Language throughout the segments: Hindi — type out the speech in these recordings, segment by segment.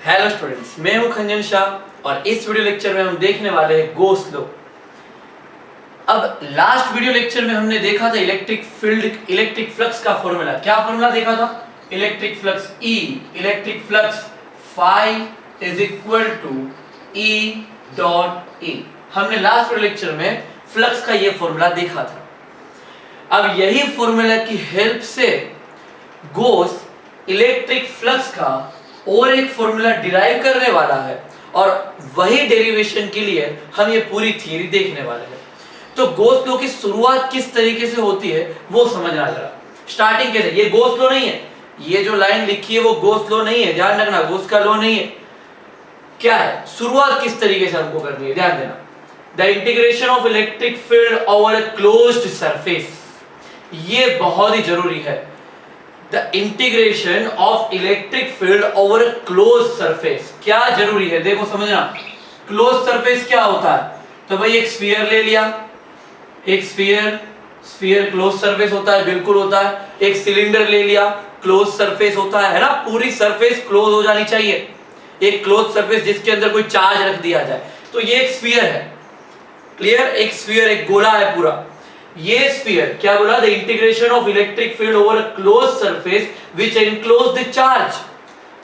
हेलो स्टूडेंट्स, मैं हूं खंजन शाह और इस वीडियो लेक्चर में हम देखने वाले हैं गॉस लॉ। अब लास्ट वीडियो लेक्चर में हमने देखा था इलेक्ट्रिक फील्ड, इलेक्ट्रिक फ्लक्स का फॉर्मूला। क्या फॉर्मूला देखा था? Electric flux E, electric flux phi is equal to E dot E। हमने लास्ट वीडियो लेक्चर में फ्लक्स का ये फॉर्मूला देखा था। अब यही फॉर्मूला की हेल्प से गॉस इलेक्ट्रिक फ्लक्स का और एक फॉर्मूला डिराइव करने वाला है और वही डेरिवेशन के लिए हम ये पूरी थ्योरी देखने वाले हैं। तो गॉस लॉ की शुरुआत किस तरीके से होती है वो समझना जरा। स्टार्टिंग कैसे? ये गॉस लॉ नहीं है, ये जो लाइन लिखी है वो गॉस लॉ नहीं है, ध्यान रखना, गॉस का लॉ नहीं है। क्या है? शुरुआत किस तरीके से हमको करनी है, ध्यान देना। The integration of electric field over a closed surface, ये बहुत ही जरूरी है। The integration of electric field over a closed surface, क्या जरूरी है? देखो समझना, closed surface क्या होता है? तो भाई एक स्फीयर ले लिया, एक स्फीयर closed surface होता है, बिल्कुल होता है। एक सिलेंडर ले लिया, closed surface होता है ना, पूरी सरफेस क्लोज हो जानी चाहिए। एक closed surface जिसके अंदर कोई चार्ज रख दिया जाए, तो ये एक स्फीयर है। क्लियर? एक स्फीयर, एक गोला है पूरा। ये स्फीयर क्या बोला? The integration of electric field over a closed surface which enclose the charge.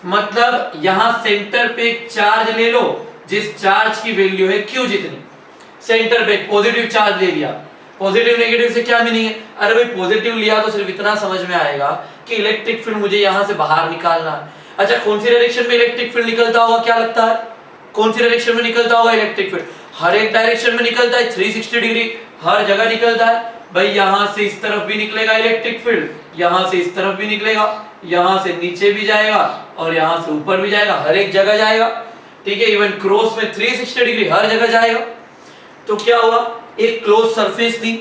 मतलब यहां सेंटर पे एक चार्ज ले लो जिस चार्ज की वैल्यू है Q जितनी। सेंटर पे पॉजिटिव चार्ज ले लिया। पॉजिटिव नेगेटिव से क्या मीनिंग है? अरे भाई पॉजिटिव लिया तो सिर्फ इतना समझ में आएगा कि इलेक्ट्रिक फील्ड मुझे यहां से बाहर निकालना है। अच्छा, कौन सी डायरेक्शन में इलेक्ट्रिक फील्ड निकलता होगा? क्या लगता है कौन सी डायरेक्शन में निकलता होगा इलेक्ट्रिक फील्ड? हर एक डायरेक्शन में निकलता है, 360 डिग्री हर जगह निकलता है। भाई यहां से इस तरफ भी निकलेगा इलेक्ट्रिक फील्ड, यहां से इस तरफ भी निकलेगा, यहां से नीचे भी जाएगा और यहां से ऊपर भी जाएगा, हर एक जगह जाएगा। ठीक है, इवन क्रॉस में 360 डिग्री हर जगह जाएगा। तो क्या हुआ? एक क्लोज सरफेस ली,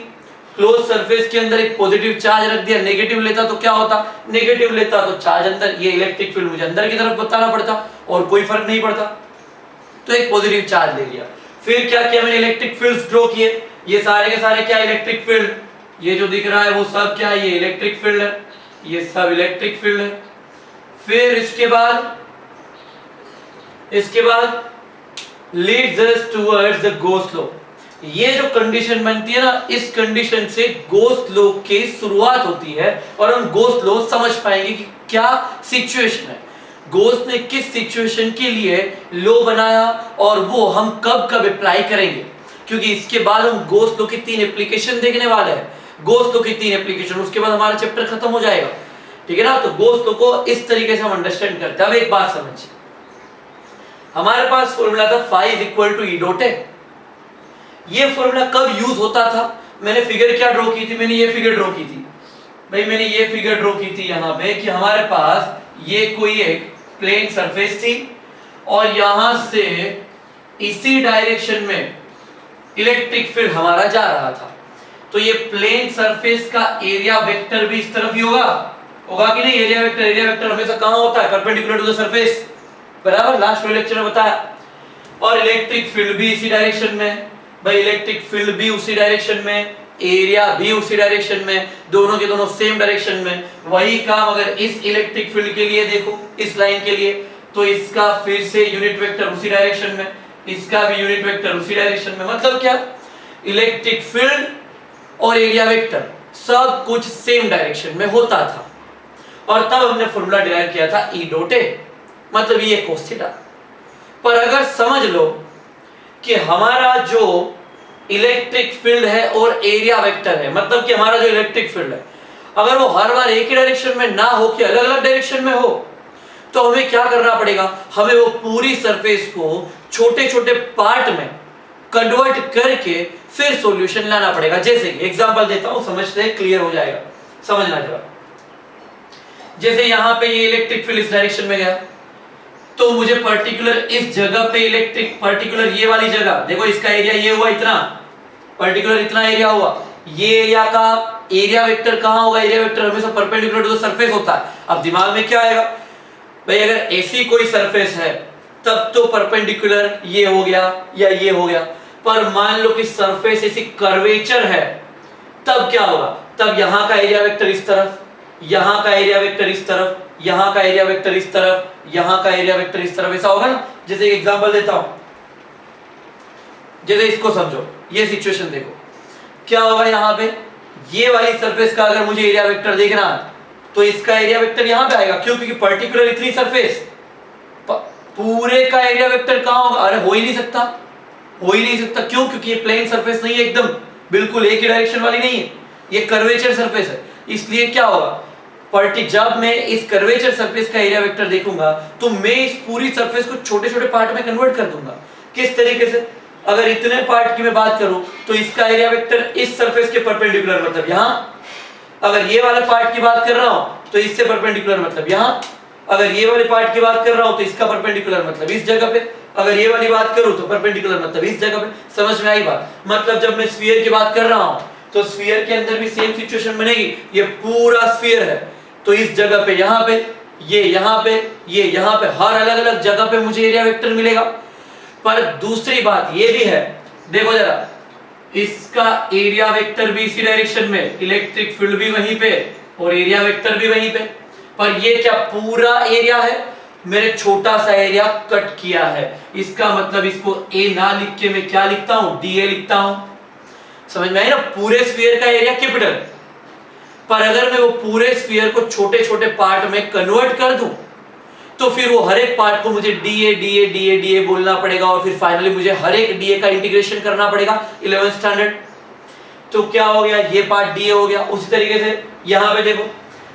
क्लोज सरफेस के अंदर एक पॉजिटिव चार्ज रख दिया। नेगेटिव लेता तो क्या होता? नेगेटिव लेता तो चार्ज अंदर, ये इलेक्ट्रिक फील्ड मुझे अंदर की तरफ बताना पड़ता और कोई फर्क नहीं पड़ता। तो एक पॉजिटिव चार्ज ले लिया। फिर क्या किया मैंने? इलेक्ट्रिक फील्ड्स ड्रॉ किए। ये सारे के सारे क्या? Electric field. ये जो दिख रहा है वो सब क्या है? ये इलेक्ट्रिक फील्ड है, ये सब इलेक्ट्रिक फील्ड है। फिर इसके बाद leads us towards the Gauss law. ये जो कंडीशन बनती है ना, इस कंडीशन से गॉस लॉ की शुरुआत होती है और हम गॉस लॉ समझ पाएंगे कि क्या सिचुएशन है, गॉस ने किस सिचुएशन के लिए लॉ बनाया और वो हम कब कब अप्लाई करेंगे। क्योंकि इसके बाद हम गॉस लॉ की 3 एप्लीकेशन देखने वाले हैं। गॉस लॉ की 3 एप्लीकेशन, उसके बाद हमारा चैप्टर खत्म हो जाएगा। ठीक है ना? तो गॉस लॉ को इस तरीके से हम अंडरस्टैंड करते हैं। अब एक बात समझिए, हमारे पास फॉर्मूला था phi is equal to E dot A. ये फॉर्मूला कब यूज होता था? मैंने फिगर क्या ड्रॉ की थी? मैंने ये फिगर ड्रॉ की थी भाई, मैंने ये फिगर ड्रॉ की थी यहाँ पे कि हमारे पास ये कोई एक प्लेन सरफेस थी और यहां से इसी डायरेक्शन में इलेक्ट्रिक फील्ड हमारा जा रहा था। तो ये प्लेन सरफेस का एरिया वेक्टर भी इस तरफ ही होगा कि नहीं? एरिया वेक्टर हमेशा कहां होता है? परपेंडिकुलर टू द सरफेस, बराबर, लास्ट लेक्चर में बताया। और इलेक्ट्रिक फील्ड भी इसी डायरेक्शन में। भाई इलेक्ट्रिक फील्ड भी उसी डायरेक्शन में, एरिया भी उसी डायरेक्शन में, दोनों के दोनों सेम डायरेक्शन में। वही काम अगर इस इलेक्ट्रिक फील्ड के लिए देखो, इस लाइन के लिए, तो इसका फिर से यूनिट वेक्टर उसी डायरेक्शन में, इसका भी यूनिट वेक्टर उसी डायरेक्शन में। मतलब क्या? इलेक्ट्रिक फील्ड और एरिया वेक्टर सब कुछ सेम डायरेक्शन में होता था। और तब हमने फॉर्मूला डिराइव किया था E डॉट ए, मतलब ये cos थीटा। पर अगर समझ लो कि हमारा जो इलेक्ट्रिक फील्ड है और एरिया वेक्टर है, मतलब कि हमारा जो इलेक्ट्रिक फील्ड है अगर वो हर बार एक ही डायरेक्शन में ना हो कि अलग अलग डायरेक्शन में हो, तो हमें क्या करना पड़ेगा? हमें वो पूरी सरफेस को छोटे छोटे पार्ट में कन्वर्ट करके फिर सॉल्यूशन लाना पड़ेगा। जैसे एग्जांपल देता हूं, समझते क्लियर हो जाएगा, समझना जरा। जैसे यहां पे ये इलेक्ट्रिक फील्ड इस डायरेक्शन में गया, तो मुझे पर्टिकुलर इस जगह पे इलेक्ट्रिक, पर्टिकुलर ये वाली जगह देखो, इसका एरिया ये हुआ इतना, पर्टिकुलर इतना एरिया हुआ। ये एरिया का एरिया वेक्टर कहां होगा? एरिया वेक्टर हमेशा परपेंडिकुलर टू द सरफेस होता है। अब दिमाग में क्या आएगा भाई? अगर ऐसी कोई सरफेस है तब तो परपेंडिकुलर ये हो गया या ये हो गया। पर मान लो कि सरफेस ऐसी कर्वेचर है, तब क्या होगा? तब यहां का एरिया वेक्टर इस तरफ, यहाँ का एरिया वेक्टर इस तरफ, यहाँ का एरिया वेक्टर इस तरफ, यहाँ का एरिया वेक्टर इस तरफ, ऐसा होगा ना। जैसे एक एग्जांपल देता हूं, जैसे इसको समझो, ये सिचुएशन देखो क्या होगा। यहाँ पे ये वाली सरफेस का अगर मुझे एरिया वेक्टर देखना है तो इसका एरिया वेक्टर यहाँ पे आएगा। क्यों? क्योंकि पर्टिकुलर इतनी सरफेस, पूरे का एरिया वेक्टर कहाँ होगा? अरे हो ही नहीं सकता, हो ही नहीं सकता। क्यों? क्योंकि ये प्लेन सरफेस नहीं है, एकदम बिल्कुल एक ही डायरेक्शन वाली नहीं है, ये कर्वेचर सरफेस है। इसलिए क्या होगा, जब मैं इस कर्वेचर सरफेस का एरिया वेक्टर देखूंगा तो मैं इस पूरी सरफेस को छोटे छोटे पार्ट में कन्वर्ट कर दूंगा। किस तरीके से? अगर इतने पार्ट की मैं बात करूं तो इसका एरिया वेक्टर इस सरफेस के परपेंडिकुलर, मतलब यहां। अगर ये वाले पार्ट की बात कर रहा हूं तो इससे परपेंडिकुलर, मतलब यहां। अगर ये वाले पार्ट की बात कर रहा हूं तो इसका परपेंडिकुलर, मतलब इस जगह पे। अगर ये वाली बात करूं तो परपेंडिकुलर, मतलब इस जगह पे। समझ में आई बात? मतलब जब मैं स्फीयर की बात कर रहा हूं तो स्फीयर के अंदर भी सेम सिचुएशन बनेगी। ये पूरा स्फीयर है तो इस जगह पे, यहाँ पे, ये यहाँ पे, ये यहाँ पे, हर अलग अलग जगह पे मुझे एरिया वेक्टर मिलेगा। पर दूसरी बात ये भी है, देखो जरा, इसका एरिया वेक्टर भी इसी डायरेक्शन में, इलेक्ट्रिक फील्ड भी वहीं पे और एरिया वेक्टर भी वहीं पे। पर ये क्या पूरा एरिया है? मैंने छोटा सा एरिया कट किया है। इसका मतलब इसको ए ना लिख के मैं क्या लिखता हूं? डीए लिखता हूं। समझ में आई ना? पूरे स्फीयर का एरिया कैपिटल, पर अगर मैं वो पूरे स्फीयर को छोटे छोटे पार्ट में कन्वर्ट कर दूं तो फिर वो हर एक पार्ट को मुझे डीए डीए डीए डीए बोलना पड़ेगा और फिर फाइनली मुझे हर एक डीए का इंटीग्रेशन करना पड़ेगा 11th स्टैंडर्ड। तो क्या हो गया, ये पार्ट डीए हो गया। उसी तरीके से यहाँ पे देखो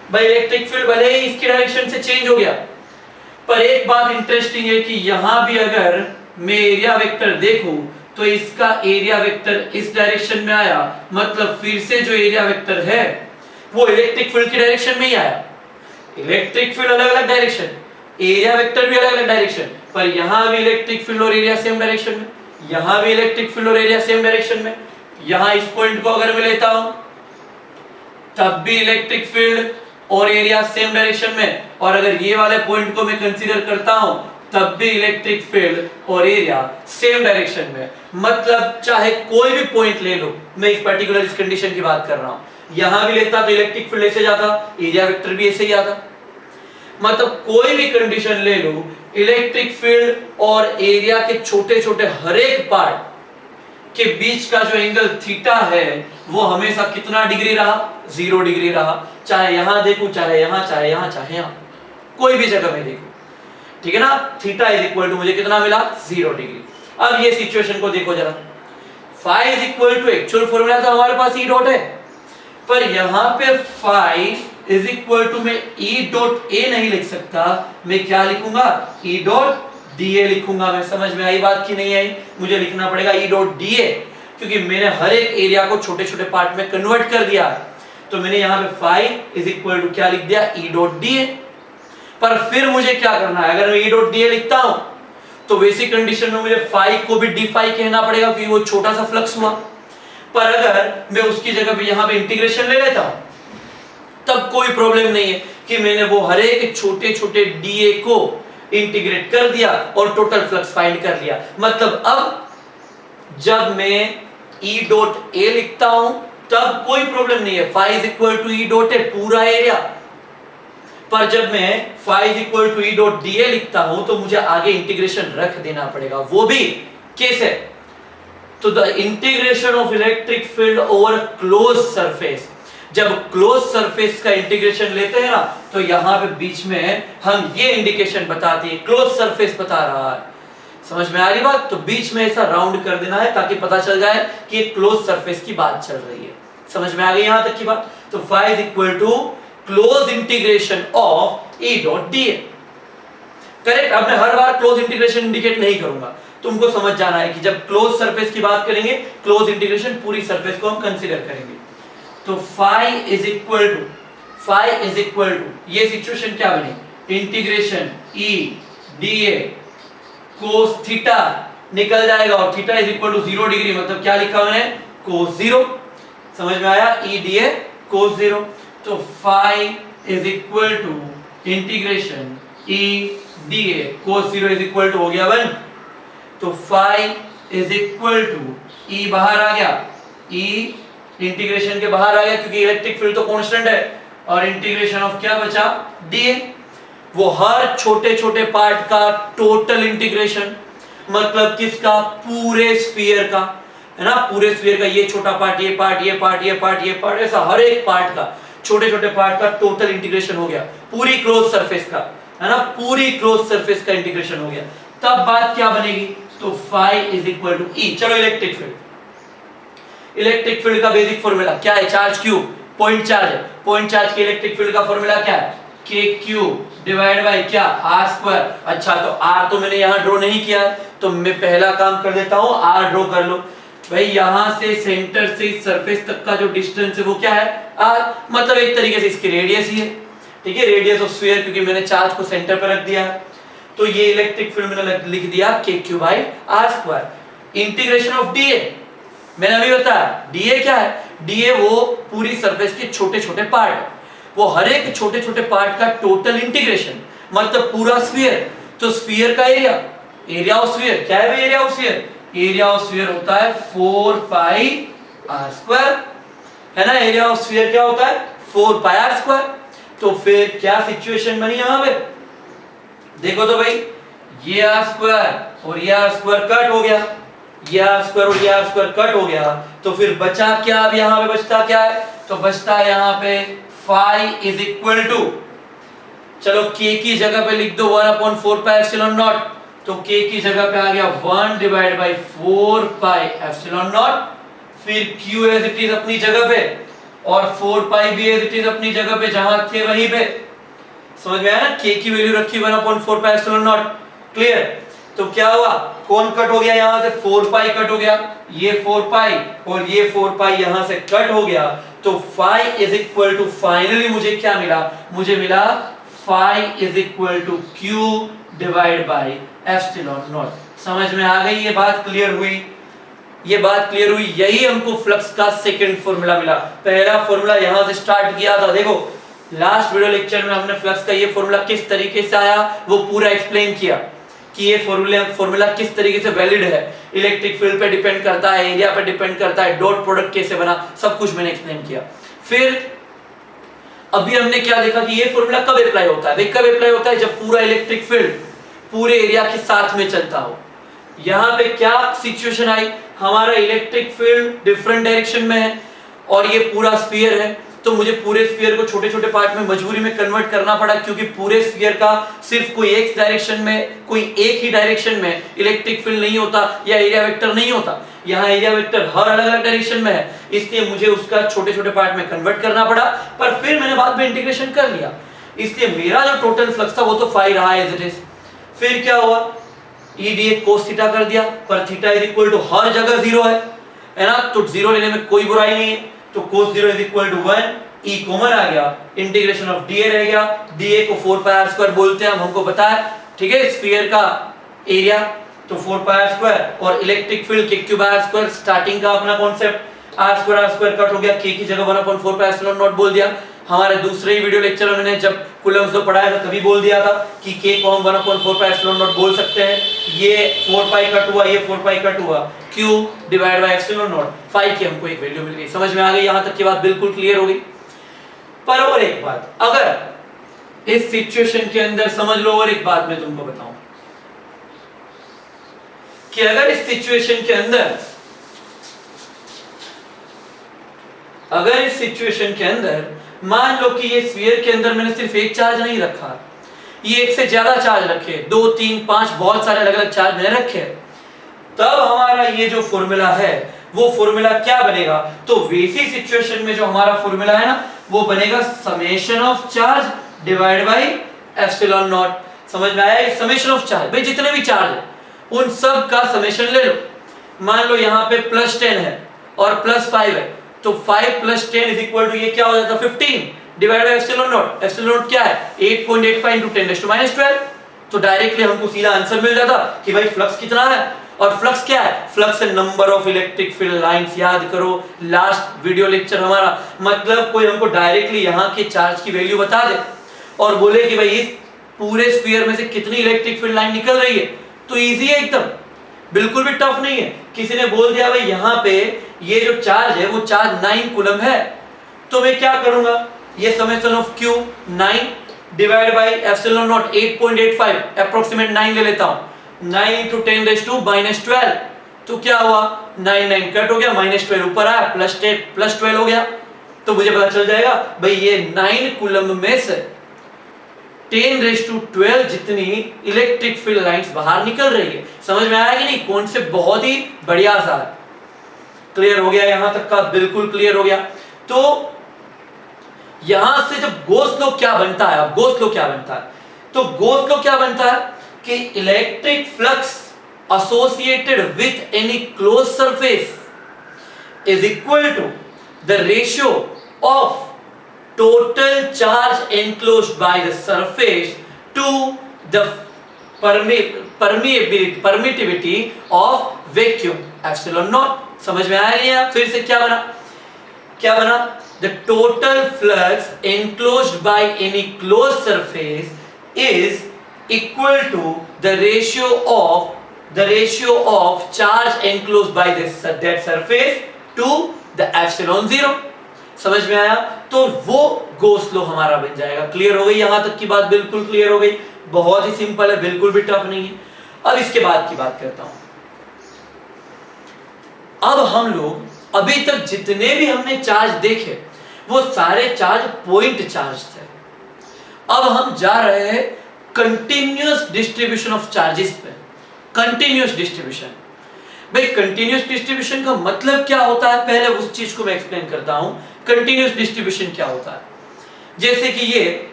भाई, इलेक्ट्रिक फील्ड भले ही इसकी डायरेक्शन से चेंज हो गया, पर एक बात इंटरेस्टिंग है कि यहां भी अगर मैं एरिया वेक्टर देखूं तो इसका एरिया वेक्टर इस डायरेक्शन में आया, मतलब फिर से जो एरिया वेक्टर है वो इलेक्ट्रिक फील्ड की डायरेक्शन में ही आया। इलेक्ट्रिक फील्ड अलग अलग डायरेक्शन, एरिया वेक्टर भी अलग अलग डायरेक्शन, पर यहां भी इलेक्ट्रिक फील्ड और एरिया सेम डायरेक्शन में, यहां भी इलेक्ट्रिक फील्ड और एरिया सेम डायरेक्शन में। यहां इस पॉइंट को अगर मैं लेता हूं तब भी इलेक्ट्रिक फील्ड और एरिया सेम डायरेक्शन में, और अगर ये वाले पॉइंट को मैं कंसीडर करता हूं तब भी इलेक्ट्रिक फील्ड और एरिया सेम डायरेक्शन में। मतलब चाहे कोई भी पॉइंट ले लो, मैं इस पर्टिकुलर इस कंडीशन की बात कर रहा हूं, यहां भी लेता तो इलेक्ट्रिक फील्ड ऐसे जाता, एरिया वेक्टर भी ऐसे ही आता। मतलब कोई भी कंडीशन ले लो, इलेक्ट्रिक फील्ड और एरिया के छोटे छोटे हर एक पार्ट के बीच का जो एंगल थीटा है वो हमेशा कितना डिग्री रहा? 0 डिग्री रहा। चाहे यहां देखूं, चाहे यहां, चाहे यहां, चाहे यहां, कोई भी जगह में देखूं, ठीक है ना। थीटा इज इक्वल टू मुझे कितना मिला? 0 डिग्री। अब ये सिचुएशन को देखो जरा, phi is equal to actual formula तो हमारे पास ई डॉट है, पर यहां पे फाई इज इक्वल टू मैं ई डॉट ए नहीं लिख सकता, मैं क्या लिखूंगा? ई डॉट डीए लिखूंगा। मैं समझ में आई बात की नहीं आई? मुझे लिखना पड़ेगा ई डॉट डीए, क्योंकि मैंने हर एक एरिया को छोटे छोटे पार्ट में कन्वर्ट कर दिया। तो मैंने यहां पे फाई इज इक्वल टू क्या लिख दिया? ई डॉट डीए। पर फिर मुझे क्या करना है? अगर मैं ई डॉट डीए लिखता हूं तो वैसी कंडीशन में मुझे फाई को भी डी फाई कहना पड़ेगा, क्योंकि वो छोटा सा फ्लक्स हुआ। पर अगर मैं उसकी जगह पे यहां पे इंटीग्रेशन ले लेता हूं तब कोई प्रॉब्लम नहीं है कि मैंने वो हर एक छोटे छोटे डीए को इंटीग्रेट कर दिया और टोटल फ्लक्स फाइंड कर लिया। मतलब अब जब मैं ई डॉट ए लिखता हूं तब कोई प्रॉब्लम नहीं है, phi is equal to E dot A पूरा एरिया। पर जब मैं phi is equal to E dot dA लिखता हूं तो मुझे आगे इंटीग्रेशन रख देना पड़ेगा। वो भी कैसे? तो the integration of electric field over close surface, जब क्लोज सरफेस का इंटीग्रेशन लेते हैं ना तो यहां पे बीच में हम ये इंडिकेशन बताते हैं, क्लोज सरफेस बता रहा है। समझ में आ रही बात? तो बीच में ऐसा राउंड कर देना है ताकि पता चल जाए कि ये क्लोज सरफेस की बात चल रही है। समझ में आ गई यहां तक की बात? तो phi is equal to close integration of E dot dA. Correct? अब मैं हर बार क्लोज इंटीग्रेशन इंडिकेट नहीं करूंगा, तुमको समझ जाना है कि जब क्लोज सरफेस की बात करेंगे क्लोज इंटीग्रेशन पूरी सरफेस को हम कंसीडर करेंगे। तो फाई इज इक्वल टू ये सिचुएशन क्या बनी? Integration E dA cos theta निकल जाएगा और theta is equal to 0 degree, मतलब क्या लिखा मैंने? कोस 0। समझ में आया? E dA cos 0। तो phi is equal to integration E dA cos 0 is equal to हो गया 1। तो phi is equal to E बाहर आ गया, ई इंटीग्रेशन के बाहर आ गया क्योंकि इलेक्ट्रिक फील्ड तो कांस्टेंट है और इंटीग्रेशन ऑफ क्या बचा, dA। वो हर छोटे छोटे पार्ट का टोटल इंटीग्रेशन, मतलब किसका, पूरे स्फीयर का, है ना, पूरे स्फीयर का ये छोटा पार्ट, ये पार्ट, ये पार्ट, ये पार्ट, ये पार्ट, ऐसा हर एक पार्ट का, छोटे छोटे पार्ट का टोटल इंटीग्रेशन हो गया, पूरी क्लोज सरफेस का, है ना, पूरी क्लोज सरफेस का इंटीग्रेशन हो गया। तब बात क्या बनेगी, तो फाई इज इक्वल टू ई। चलो इलेक्ट्रिक फील्ड, इलेक्ट्रिक फील्ड का बेसिक फॉर्मूला क्या है, चार्ज क्यू, पॉइंट चार्ज है, पॉइंट चार्ज के इलेक्ट्रिक फील्ड का फॉर्मूला क्या है, के क्यू डिवाइड बाय क्या, आर स्क्वायर। अच्छा तो आर तो मैंने यहाँ ड्रॉ नहीं किया, तो मैं पहला काम कर देता हूँ, आर ड्रॉ कर लो भाई। यहां से सेंटर से सरफेस तक का जो डिस्टेंस है वो क्या है, आर, मतलब एक तरीके से इसकी रेडियस ही है, ठीक है, रेडियस ऑफ स्फीयर, क्योंकि मैंने चार्ज को सेंटर पर रख दिया। तो ये इलेक्ट्रिक फील्ड मैंने लिख दिया K q by r square. Integration of dA मैंने अभी बताया, डीए क्या है, डीए वो पूरी सरफेस के छोटे छोटे पार्ट है, वो हर एक छोटे छोटे पार्ट का टोटल इंटीग्रेशन, मतलब पूरा स्फीयर। तो स्फीयर का एरिया, एरिया ऑफ स्फीयर क्या है, area of sphere, area of sphere होता है 4 पाई आर स्क्वायर, है ना, एरिया ऑफ स्फीयर क्या होता है 4 पाई आर स्क्वायर। तो फिर क्या सिचुएशन बनी यहां पे, देखो तो भाई, ये आर स्क्वायर और ये आर स्क्वायर कट हो गया, ये आर स्क्वायर और ये आर स्क्वायर कट हो गया, तो फिर बचा क्या, अब यहां पे बचता क्या है, तो बचता है यहां पे फाई इज इक्वल टू, चलो के की जगह पे लिख दो 1/4 पाई एप्सिलॉन नॉट, तो k की जगह पे आ गया 1 divide by 4 pi epsilon not, फिर q एज इट इज अपनी जगह पे और 4 पाई भी एज इट इज अपनी जगह पे, जहां थे वहीं पे, समझ में आया ना, k की वैल्यू रखी 1/4 पाई एप्सिलॉन नॉट, क्लियर। तो क्या हुआ, कौन कट हो गया, यहां से 4 पाई कट हो गया, ये 4 पाई और ये 4 पाई यहां से कट हो गया, तो phi is equal to, finally मुझे क्या मिला, मुझे मिला phi is equal to q divide by epsilon naught. समझ में आ गई, ये बात क्लियर हुई, ये बात क्लियर हुई। यही हमको फ्लक्स का सेकंड फॉर्मूला मिला। पहला फॉर्मूला यहां से स्टार्ट किया था, देखो लास्ट वीडियो लेक्चर में हमने फ्लक्स का ये फॉर्मूला किस तरीके से आया वो पूरा एक्सप्लेन किया कि ये फॉर्मूला किस तरीके से वैलिड है, इलेक्ट्रिक फील्ड पे डिपेंड करता है, एरिया पे डिपेंड करता है, डॉट प्रोडक्ट कैसे बना, सब कुछ मैंने एक्सप्लेन किया। फिर अभी हमने क्या देखा कि ये फॉर्मूला कब अप्लाई होता है, कब अप्लाई होता है, जब पूरा इलेक्ट्रिक फील्ड पूरे एरिया के साथ में चलता हो। यहां पे क्या सिचुएशन आई, हमारा इलेक्ट्रिक फील्ड डिफरेंट डायरेक्शन में है और ये पूरा स्फीयर है, तो मुझे पूरे स्फीयर को छोटे छोटे पार्ट में मजबूरी में कन्वर्ट करना पड़ा, क्योंकि पूरे स्फीयर का सिर्फ कोई एक डायरेक्शन में, कोई एक ही डायरेक्शन में इलेक्ट्रिक फील्ड नहीं होता या एरिया वेक्टर नहीं होता, यहाँ एरिया वेक्टर हर अलग अलग डायरेक्शन में है, इसलिए मुझे उसका छोटे छोटे पार्ट में कन्वर्ट करना पड़ा। पर फिर मैंने बाद में इंटीग्रेशन कर लिया, इसलिए मेरा जो टोटल फ्लक्स था वो तो फाई रहा एज इट इज। फिर क्या हुआ, ई डी कोस थीटा कर दिया, पर थीटा इज इक्वल टू हर जगह जीरो है ना, तो जीरो लेने में कोई बुराई नहीं है, तो cos zero is equal to 1, e common आ गया, इंटीग्रेशन ऑफ डीए रह गया, डीए को 4 पाई आर स्क्वायर बोलते हैं, हमको पता है, ठीक है, स्फीयर का एरिया तो 4 पाई आर स्क्वायर और electric field K q by r square, starting का अपना कॉन्सेप्ट, आर स्क्वायर कट हो गया, के की जगह 1/4 पाई एप्सिलॉन नॉट बोल दिया। हमारे दूसरे ही वीडियो लेक्चर में मैंने जब कूलम्स को पढ़ाया था तभी बोल दिया था कि k को हम 1/4 पाई एप्सिलॉन नॉट बोल सकते हैं, ये 4 पाई कट हुआ, ये 4 पाई कट हुआ, q divide by epsilon naught, phi की हमको एक वैल्यू मिल गई। समझ में आ गई, यहां तक की बात बिल्कुल क्लियर हो गई। पर और एक बात, अगर इस सिचुएशन के अंदर समझ लो, और एक बात मैं तुमको बताऊं कि अगर इस सिचुएशन के अंदर, अगर इस सिचुएशन के अंदर मान लो कि ये स्फीयर के अंदर मैंने सिर्फ एक चार्ज नहीं रखा, ये एक से ज्यादा चार्ज रखे, 2 3 5 बहुत सारे अलग अलग चार्ज मैंने रखे, तब हमारा ये जो फॉर्मूला है वो फॉर्मूला क्या बनेगा, तो वैसी सिचुएशन में जो हमारा फॉर्मूला है ना वो बनेगा summation of charge divide by epsilon naught. समझ में आया, समेशन ऑफ चार्ज, भाई जितने भी चार्ज है उन सब का समेशन ले लो। मान लो यहाँ पे +10 है और +5 है, तो 5 + 10 इज इक्वल टू, ये क्या हो जाता है 15 divide by epsilon not. Epsilon not क्या है 8.85 × 10⁻12, तो डायरेक्टली हमको सीधा आंसर मिल जाता कि भाई फ्लक्स कितना है, और फ्लक्स क्या है, फ्लक्स है number of electric field lines. याद करो लास्ट वीडियो लेक्चर हमारा, मतलब कोई हमको डायरेक्टली यहाँ के चार्ज की वैल्यू बता दे और बोले कि भाई इस पूरे स्फीयर में से कितनी इलेक्ट्रिक फील्ड लाइन निकल रही है, तो इजी है एकदम, बिल्कुल भी टफ नहीं है। किसी ने बोल दिया भाई यहाँ पे ये जो चार्ज है वो चार्ज 9 कूलम है, तो मैं क्या करूंगा, ये summation of Q 9 divide by epsilon not 8.85 approximate 9 ले लेता हूं, 9 into 10⁻⁻12 तो क्या हुआ 9 कट हो गया, -12 ऊपर आया, +12 हो गया। तो मुझे पता चल जाएगा भाई ये 9 कूलम में से 10⁻12 जितनी इलेक्ट्रिक फील्ड लाइंस बाहर निकल रही है। समझ में आया कि नहीं? कॉन्सेप्ट बहुत ही बढ़िया सा है। क्लियर हो गया यहां तक का? बिल्कुल क्लियर हो गया। तो यहां से जब गोस लॉ क्या बनता है, अब गोस लॉ क्या बनता है, तो गोस लॉ क्या बनता है कि electric flux associated with any closed surface is equal to the ratio of total charge enclosed by the surface to the permittivity of vacuum epsilon naught। समझ में आया नहीं? फिर से क्या बना, क्या बना? The total flux enclosed by any closed surface is equal to the ratio of charge enclosed by that surface to the epsilon zero। समझ में आया? तो वो गोस लॉ हमारा बन जाएगा। क्लियर हो गई? यहां तक की बात बिल्कुल क्लियर हो गई। बहुत ही सिंपल है, बिल्कुल भी टफ नहीं है। अब इसके बाद की बात करता हूं। अब हम लोग अभी तक जितने भी हमने चार्ज देखे वो सारे चार्ज पॉइंट चार्ज थे। अब हम जा रहे हैं कंटिन्यूअस डिस्ट्रीब्यूशन ऑफ चार्जेस पे। कंटिन्यूअस डिस्ट्रीब्यूशन, भाई कंटिन्यूअस डिस्ट्रीब्यूशन का मतलब क्या होता है, पहले उस चीज को मैं एक्सप्लेन करता हूं। कंटिन्यूअस डिस्ट्रीब्यूशन क्या होता है? जैसे कि ये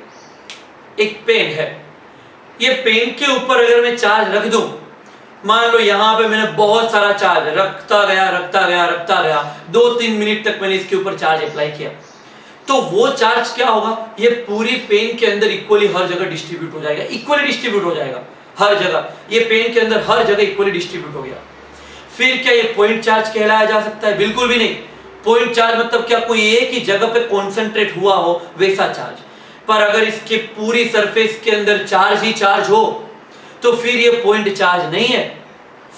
एक पेन है, ये पेन के ऊपर अगर मैं चार्ज रख दूं, मान लो यहां पे मैंने बहुत सारा चार्ज रखता गया 2-3 मिनट तक मैंने इसके ऊपर चार्ज अप्लाई किया, तो वो चार्ज क्या होगा, ये पूरी पेन के अंदर इक्वली हर जगह डिस्ट्रीब्यूट हो जाएगा, इक्वली डिस्ट्रीब्यूट हो जाएगा हर जगह। ये पेन के अंदर हर जगह इक्वली डिस्ट्रीब्यूट हो गया। फिर क्या ये पॉइंट चार्ज कहलाया जा सकता है? बिल्कुल भी नहीं। पॉइंट चार्ज मतलब क्या, कोई एक ही जगह पे कॉन्सेंट्रेट हुआ हो वैसा चार्ज। पर अगर इसके पूरी सरफेस के अंदर चार्ज ही चार्ज हो तो फिर ये पॉइंट चार्ज नहीं है,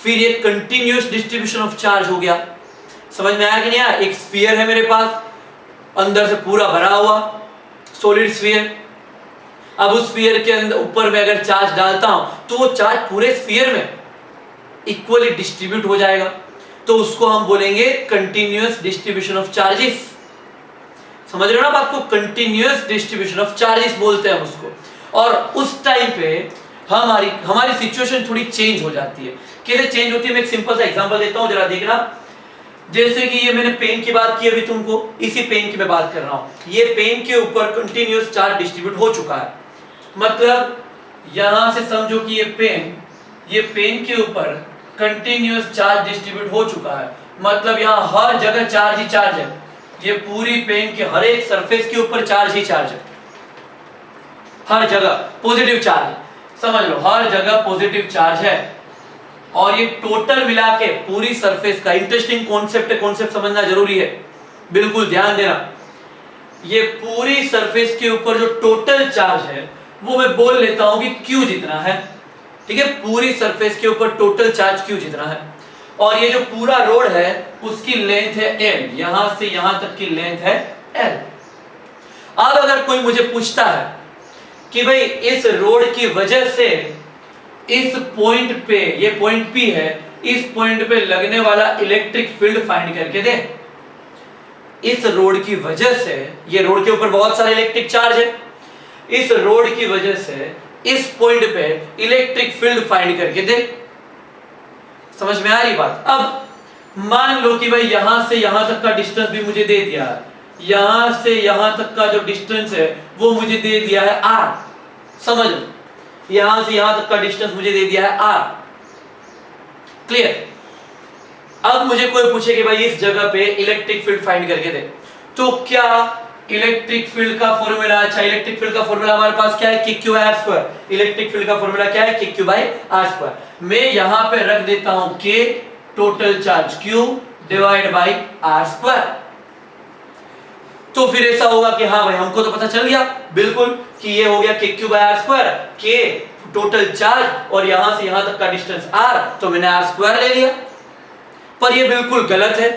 फिर ये कंटिन्यूअस डिस्ट्रीब्यूशन ऑफ चार्ज हो गया। समझ में आया कि नहीं आया? एक स्फीयर है मेरे पास, अंदर से पूरा भरा हुआ सॉलिड स्फीयर। अब उस स्फीयर के अंदर ऊपर में अगर चार्ज डालता हूं तो वो चार्ज पूरे स्फीयर में इक्वली डिस्ट्रीब्यूट हो जाएगा, तो उसको हम बोलेंगे कंटिन्यूअस डिस्ट्रीब्यूशन ऑफ चार्जेस। समझ रहे हो ना बात को? कंटिन्यूअस डिस्ट्रीब्यूशन ऑफ चार्जेस बोलते हैं उसको। और उस टाइम पे हमारी सिचुएशन थोड़ी चेंज हो जाती है। कैसे चेंज होती है? मैं एक सिंपल सा एग्जांपल देता हूं, जरा देखना। जैसे कि ये मैंने पेन की बात की अभी तुमको, इसी पेन की मैं बात कर रहा हूं। ये पेन के ऊपर कंटिन्यूअस चार्ज डिस्ट्रीब्यूट हो चुका है, मतलब यहां से समझो कि ये पेन के ऊपर कंटिन्यूअस चार्ज डिस्ट्रीब्यूट हो चुका है, मतलब यहां हर जगह चार्ज ही चार्ज है। ये पूरी पेन के हर एक सरफेस के ऊपर चार्ज ही चार्ज है, हर जगह पॉजिटिव चार्ज, समझ लो हर जगह पॉजिटिव चार्ज है। और ये टोटल मिला के पूरी सरफेस का, इंटरेस्टिंग कॉन्सेप्ट है, कॉन्सेप्ट समझना जरूरी है, बिल्कुल ध्यान देना। ये पूरी सरफेस के ऊपर जो टोटल चार्ज है वो मैं बोल लेता हूं कि Q जितना है, ठीक है? पूरी सरफेस के ऊपर टोटल चार्ज Q जितना है। और ये जो पूरा रोड है उसकी लेंथ है L, यहां से यहां तक की लेंथ है L। अब अगर कोई मुझे पूछता है कि भाई इस रोड की वजह से इस पॉइंट पे, ये पॉइंट P है, इस पॉइंट पे लगने वाला इलेक्ट्रिक फील्ड फाइंड करके दे। इस रोड की वजह से, ये रोड के ऊपर बहुत सारे इलेक्ट्रिक चार्ज है, इस रोड की वजह से इस पॉइंट पे इलेक्ट्रिक फील्ड फाइंड करके दे। समझ में आ रही बात? अब मान लो कि भाई यहां से यहां तक का डिस्टेंस भी मुझे दे दिया है, यहां से यहां तक का जो डिस्टेंस है वो मुझे दे दिया है R। समझ लो, यहां से यहां तक का डिस्टेंस मुझे दे दिया है R। क्लियर? अब मुझे कोई पूछे कि भाई इस जगह पे इलेक्ट्रिक फील्ड फाइंड करके दे, तो क्या इलेक्ट्रिक फील्ड का फॉर्मूला, अच्छा इलेक्ट्रिक फील्ड का फॉर्मूला हमारे पास क्या है? KQ/R²। इलेक्ट्रिक फील्ड का फॉर्मूला क्या है? KQ/R²। मैं यहां पे रख देता हूं K total charge Q divide by R²। तो फिर ऐसा होगा कि हाँ भाई हमको तो पता चल गया बिल्कुल कि ये हो गया KQ/R², K टोटल चार्ज और यहां से यहां तक का डिस्टेंस R, तो मैंने R² ले लिया। पर ये बिल्कुल गलत है,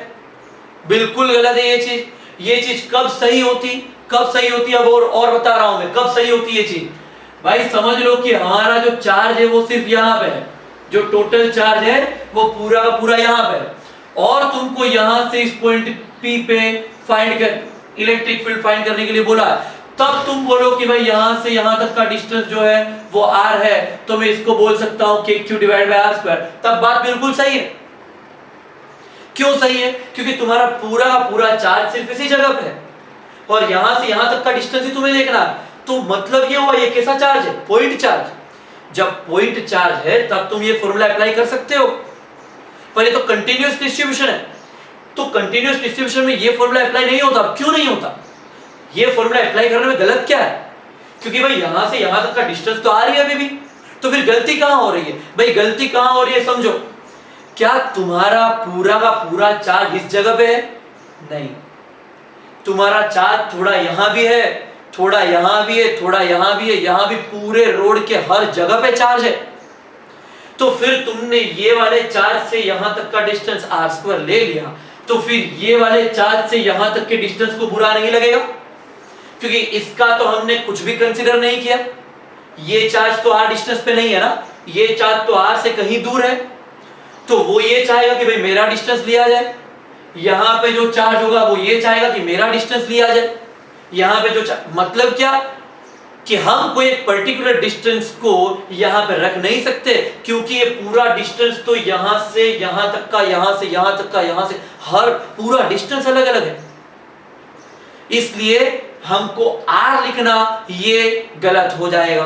बिल्कुल गलत है ये चीज। ये चीज कब सही होती? कब सही होती है अब और बता रहा हूं मैं कब सही होती है ये चीज। भाई समझ लो कि हमारा जो चार्ज है वो सिर्फ यहां पे है, जो टोटल चार्ज है वो पूरा का पूरा यहां पे है, और तुमको यहां से इस पॉइंट P पे फाइंड कर इलेक्ट्रिक फील्ड फाइंड करने के लिए बोला, तब तुम बोलो कि भाई यहां से यहां तक का डिस्टेंस जो है वो r है, तो मैं इसको बोल सकता हूं kq divide by r square. तब बात बिल्कुल सही है। क्यों सही है? क्योंकि तुम्हारा पूरा का पूरा चार्ज सिर्फ इसी जगह पे है और यहां से यहां तक का डिस्टेंस ही तुम्हें देखना है। तो मतलब ये हुआ ये कैसा चार्ज है? Point charge. जब पॉइंट चार्ज है तब तुम ये फॉर्मूला अप्लाई कर सकते हो, पर ये तो कंटीन्यूअस डिस्ट्रीब्यूशन है, तो कंटीन्यूअस डिस्ट्रीब्यूशन में ये फॉर्मूला अप्लाई नहीं होता। क्यों नहीं होता? ये फॉर्मूला अप्लाई करने में गलत क्या है? क्योंकि भाई यहां से यहां तक का डिस्टेंस तो आ रही है अभी भी, तो फिर गलती कहां हो रही है? भाई गलती कहां हो रही है समझो। क्या तुम्हारा पूरा का पूरा चार्ज इस जगह पे है? नहीं, तुम्हारा चार्ज थोड़ा यहां भी है, थोड़ा यहां भी है, थोड़ा यहां भी है, यहां भी, पूरे रोड के हर जगह पे चार्ज है। तो फिर तुमने ये वाले चार्ज से यहां तक का डिस्टेंस r स्क्वायर ले लिया, तो फिर ये वाले चार्ज से यहां तक के डिस्टेंस को बुरा नहीं लगेगा, क्योंकि इसका तो हमने कुछ भी कंसीडर नहीं किया। ये चार्ज तो r डिस्टेंस पे नहीं है ना, ये चार्ज तो r से कहीं दूर है, तो वो ये चाहेगा कि भाई मेरा डिस्टेंस लिया जाए। यहां पे जो चार्ज होगा वो ये चाहेगा कि मेरा डिस्टेंस लिया जाए। यहां पे जो मतलब क्या कि हम कोई एक पर्टिकुलर डिस्टेंस को यहां पे रख नहीं सकते, क्योंकि ये पूरा डिस्टेंस तो यहां से यहां तक का, यहां से यहां तक का, यहां से हर पूरा डिस्टेंस अलग अलग है। इसलिए हमको r लिखना ये गलत हो जाएगा।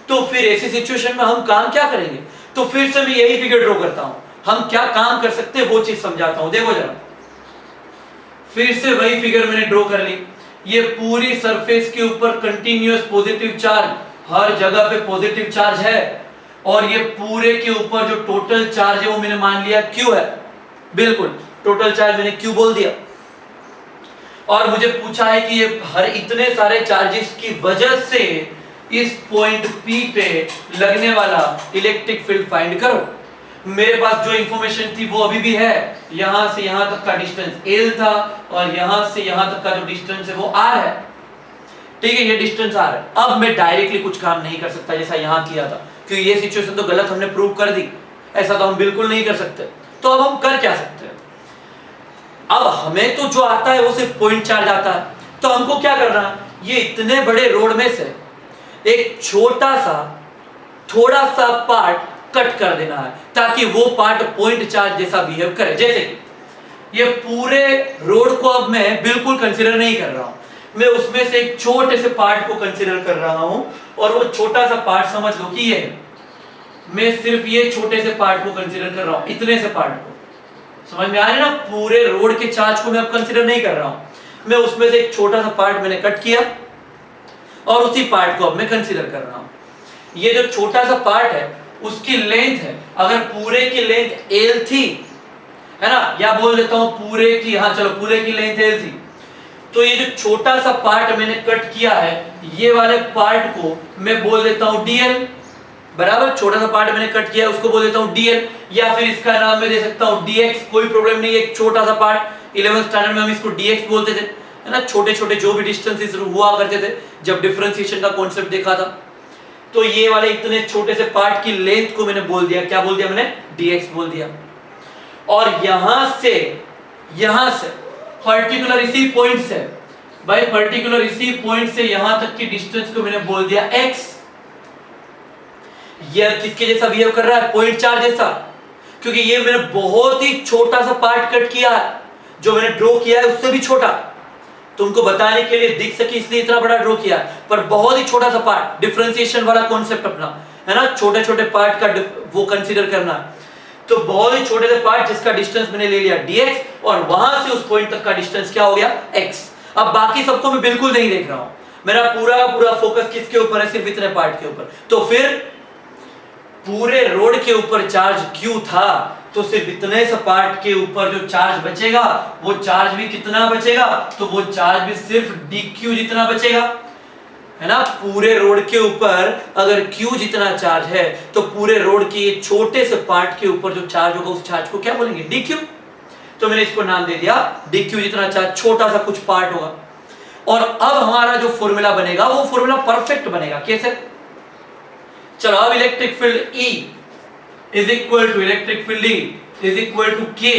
तो फिर ऐसी सिचुएशन में हम काम क्या करेंगे? तो फिर से मैं यही फिगर ड्रॉ करता हूं, हम क्या काम कर सकते हैं वो चीज समझाता हूं। देखो जरा, फिर से वही फिगर मैंने ड्रॉ कर ली। ये पूरी सरफेस के ऊपर कंटिन्यूअस पॉजिटिव चार्ज, हर जगह पे पॉजिटिव चार्ज है, और ये पूरे के ऊपर जो टोटल चार्ज है वो मैंने मान लिया Q है। बिल्कुल टोटल चार्ज मैंने Q बोल दिया, और मुझे पूछा है कि ये हर इतने सारे चार्जेस की वजह से इस पॉइंट P पे लगने वाला इलेक्ट्रिक फील्ड फाइंड करो। मेरे पास जो इंफॉर्मेशन थी वो अभी भी है, यहां से यहां तक का डिस्टेंस L था, और यहां से यहां तक का जो डिस्टेंस है वो R है। ठीक है, ये डिस्टेंस R है। अब मैं डायरेक्टली कुछ काम नहीं कर सकता जैसा यहां किया था, क्योंकि ये सिचुएशन तो गलत हमने प्रूव कर दी, ऐसा तो हम बिल्कुल नहीं कर सकते। तो अब हम कर क्या सकते हैं? अब हमें तो जो आता है वो सिर्फ पॉइंट चार्ज आता है, तो हमको क्या करना है? ये इतने बड़े रोड में से एक छोटा सा थोड़ा सा पार्ट कट कर देना है, ताकि वो पार्ट पॉइंट चार्ज जैसा बिहेव करे। जैसे कि ये पूरे रोड को अब मैं बिल्कुल कंसीडर नहीं कर रहा हूं, मैं उसमें से एक छोटे से पार्ट को कंसीडर कर रहा हूं, और वो छोटा सा पार्ट समझ लो कि ये है। मैं सिर्फ ये छोटे से पार्ट को कंसीडर कर रहा हूं, इतने से पार्ट को। समझ में आ रही है ना? पूरे रोड के चार्ज को मैं अब कंसीडर नहीं कर रहा हूं, मैं उसमें से एक छोटा सा पार्ट मैंने कट किया, और उसी पार्ट को अब मैं कंसीडर कर रहा हूं। ये जो छोटा सा पार्ट है उसकी लेंथ है, अगर पूरे की लेंथ L थी, है ना, या बोल देता हूं पूरे की, हाँ चलो पूरे की लेंथ L थी, तो ये जो छोटा सा पार्ट मैंने कट किया है, ये वाले पार्ट को मैं बोल देता हूं DL। बराबर, छोटा सा पार्ट मैंने कट किया है उसको बोल देता हूं DL, या फिर इसका नाम मैं दे सकता हूं DX, कोई प्रॉब्लम नहीं है। एक छोटा सा पार्ट 11th स्टैंडर्ड में हम इसको DX बोलते थे, है ना, छोटे छोटे जो भी डिस्टेंसेस हुआ करते थे जब डिफरेंशिएशन का कॉन्सेप्ट देखा था। तो ये वाले इतने छोटे से पार्ट की लेंथ को मैंने बोल दिया, क्या बोल दिया मैंने? DX बोल दिया। और यहां से पर्टिकुलर इसी पॉइंट से, भाई पर्टिकुलर इसी पॉइंट से यहां तक की डिस्टेंस को मैंने बोल दिया X। ये किसके जैसा बिहेव कर रहा है? पॉइंट चार्ज जैसा, क्योंकि ये मैंने बहुत ही छोटा सा पार्ट कट किया है, जो मैंने ड्रॉ किया है उससे भी छोटा, तुमको बताने के लिए दिख सके इसलिए इतना बड़ा ड्रॉ किया, पर बहुत ही छोटा सा पार्ट, डिफरेंशिएशन वाला कॉन्सेप्ट अपना, है ना, छोटे छोटे पार्ट का वो कंसीडर करना। तो बहुत ही छोटे से पार्ट जिसका डिस्टेंस मैंने ले लिया DX, और वहां से उस पॉइंट तक का डिस्टेंस क्या हो गया? X। अब बाकी सबको मैं बिल्कुल नहीं देख रहा हूं, मेरा पूरा फोकस किसके ऊपर है? सिर्फ इतने पार्ट के ऊपर। तो फिर पूरे रोड के ऊपर चार्ज Q था, तो सिर्फ इतने से पार्ट के ऊपर जो चार्ज बचेगा वो चार्ज भी कितना बचेगा? तो वो चार्ज भी सिर्फ dq जितना बचेगा, है ना। पूरे रोड के ऊपर अगर Q जितना चार्ज है, तो पूरे रोड के छोटे से पार्ट के ऊपर जो चार्ज होगा उस चार्ज को क्या बोलेंगे? dq। तो मैंने इसको नाम दे दिया dq, जितना चार्ज छोटा सा कुछ पार्ट होगा। और अब हमारा जो फॉर्मूला बनेगा वो फॉर्मूला परफेक्ट बनेगा। कैसे? चलो अब electric field E is equal to electric field E is equal to K।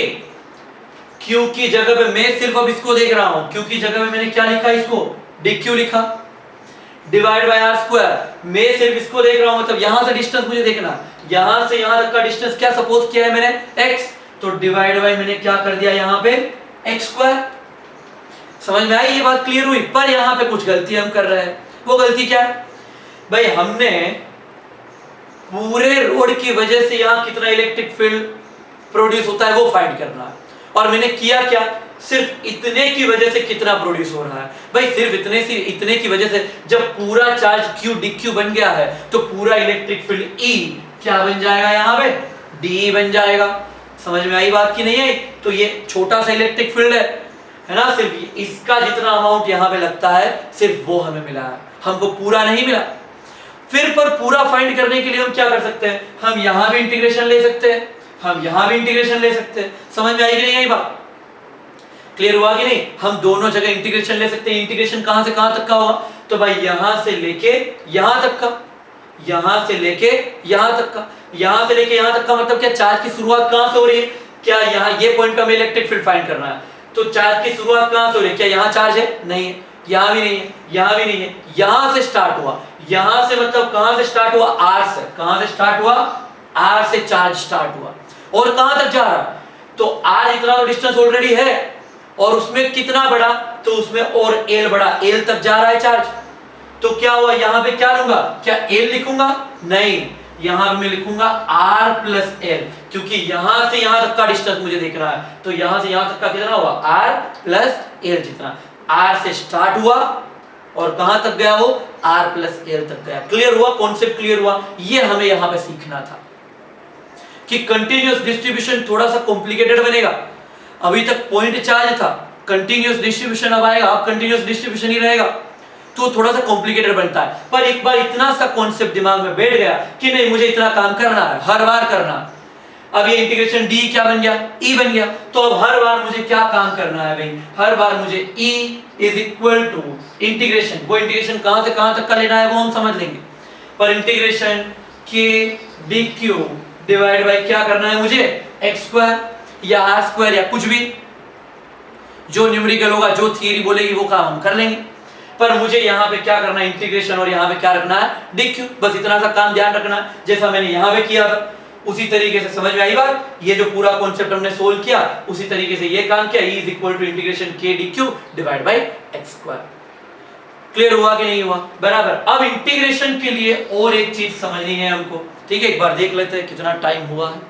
Q की जगह पे मैं सिर्फ अब इसको देख रहा हूं, Q की जगह पे मैंने क्या लिखा, इसको dq लिखा, डिवाइड बाय r स्क्वायर। मैं सिर्फ इसको देख रहा हूं, मतलब यहां से डिस्टेंस मुझे देखना, यहां से यहां तक का डिस्टेंस क्या सपोज किया है मैंने x, तो डिवाइड बाय मैंने क्या कर दिया यहां पे x स्क्वायर। समझ में आई ये बात, क्लियर हुई? पर यहां पे कुछ गलती हम कर रहे हैं। वो गलती क्या है भाई? हमने पूरे रोड की वजह से यहां कितना इलेक्ट्रिक फील्ड प्रोड्यूस होता है वो फाइंड करना है, और मैंने किया क्या, सिर्फ इतने की वजह से कितना प्रोड्यूस हो रहा है। भाई सिर्फ इतने की वजह से जब पूरा चार्ज Q dq बन गया है तो पूरा इलेक्ट्रिक फील्ड E क्या बन जाएगा, यहाँ पे D बन जाएगा। समझ में आई बात की नहीं आई? तो ये छोटा सा इलेक्ट्रिक फील्ड है ना, सिर्फ इसका जितना अमाउंट यहाँ पे लगता है सिर्फ वो हमें मिला है, हमको पूरा नहीं मिला। फिर पर पूरा फाइंड करने के लिए हम क्या कर सकते हैं, हम यहाँ भी इंटीग्रेशन ले सकते हैं, हम यहाँ भी इंटीग्रेशन ले सकते हैं। समझ में आई कि नहीं आई बात, क्लियर हुआ कि नहीं? हम दोनों जगह इंटीग्रेशन ले सकते हैं। इंटीग्रेशन कहां से कहां तक का होगा, तो भाई यहां से लेके यहां तक का, यहां से लेके यहां तक का, यहां से लेके यहां तक का, मतलब क्या चार्ज की शुरुआत कहां से हो रही है, क्या यहाँ ये पॉइंट पे हमें इलेक्ट्रिक फील्ड फाइंड करना है, तो चार्ज की शुरुआत कहां से हो रही है, क्या यहाँ चार्ज है, नहीं है, यहाँ भी नहीं है, यहाँ भी नहीं है, यहां से स्टार्ट हुआ, यहां से मतलब कहां से स्टार्ट हुआ, R से, कहां से स्टार्ट हुआ, R से चार्ज स्टार्ट हुआ, और कहां तक जा रहा, तो R इतना तो डिस्टेंस ऑलरेडी है, और उसमें कितना बड़ा, तो उसमें और L बड़ा, L तक जा रहा है चार्ज, तो क्या हुआ, यहां पे क्या लूंगा, क्या L लिखूंगा, नहीं, यहां पे मैं लिखूंगा R प्लस L, क्योंकि यहां से यहां तक का डिस्टेंस मुझे देखना है, तो यहां से यहां तक का कितना हुआ, R प्लस L, जितना R से स्टार्ट हुआ और कहां तक गया वो, R प्लस L तक गया। क्लियर हुआ, कॉन्सेप्ट क्लियर हुआ? ये हमें यहां पे सीखना था कि कंटिन्यूअस डिस्ट्रीब्यूशन थोड़ा सा कॉम्प्लिकेटेड बनेगा। अभी तक पॉइंट चार्ज था, कंटिन्यूअस डिस्ट्रीब्यूशन अब आएगा, अब कंटिन्यूअस डिस्ट्रीब्यूशन ही रहेगा, तो थोड़ा सा कॉम्प्लिकेटेड बनता है। पर एक बार इतना सा कॉन्सेप्ट दिमाग में बैठ गया कि नहीं मुझे इतना काम करना है, हर बार करना। अब ये इंटीग्रेशन D क्या बन गया, E बन गया, तो अब हर बार मुझे क्या काम करना है भाई, हर बार मुझे E is equal to integration, वो इंटीग्रेशन कहां से कहां तक का लेना है वो हम समझ लेंगे, पर integration K dq divide bye क्या करना है मुझे, x स्क्वायर या r स्क्वायर या कुछ भी, जो न्यूमेरिकल होगा, जो थियरी बोलेगी वो काम हम कर लेंगे। पर मुझे यहाँ पे क्या करना है, इंटीग्रेशन, और यहाँ पे क्या रखना है, dq, बस इतना सा काम ध्यान रखना है, जैसा मैंने यहाँ पे किया था उसी तरीके से। समझ में आई बात? ये जो पूरा कॉन्सेप्ट हमने सोल्व किया उसी तरीके से ये काम किया, E is equal to integration K dq divide by x square. Clear हुआ कि नहीं हुआ? बराबर। अब इंटीग्रेशन के लिए और एक चीज समझनी है हमको, ठीक है? एक बार देख लेते हैं कितना टाइम हुआ है।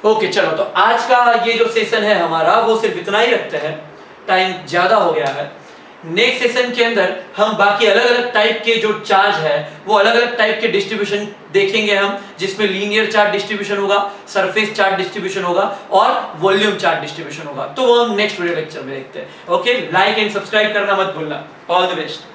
ओके चलो, तो आज का ये जो सेशन है हमारा वो सिर्फ इतना ही रखते हैं, टाइम ज्यादा हो गया है। नेक्स्ट सेशन के अंदर हम बाकी अलग अलग टाइप के जो चार्ज है वो अलग अलग टाइप के डिस्ट्रीब्यूशन देखेंगे हम, जिसमें लीनियर चार्ज डिस्ट्रीब्यूशन होगा, सरफेस चार्ज डिस्ट्रीब्यूशन होगा और वॉल्यूम चार्ज डिस्ट्रीब्यूशन होगा। तो वो हम नेक्स्ट वीडियो लेक्चर में देखते हैं। ओके, लाइक एंड सब्सक्राइब करना मत भूलना। All the best.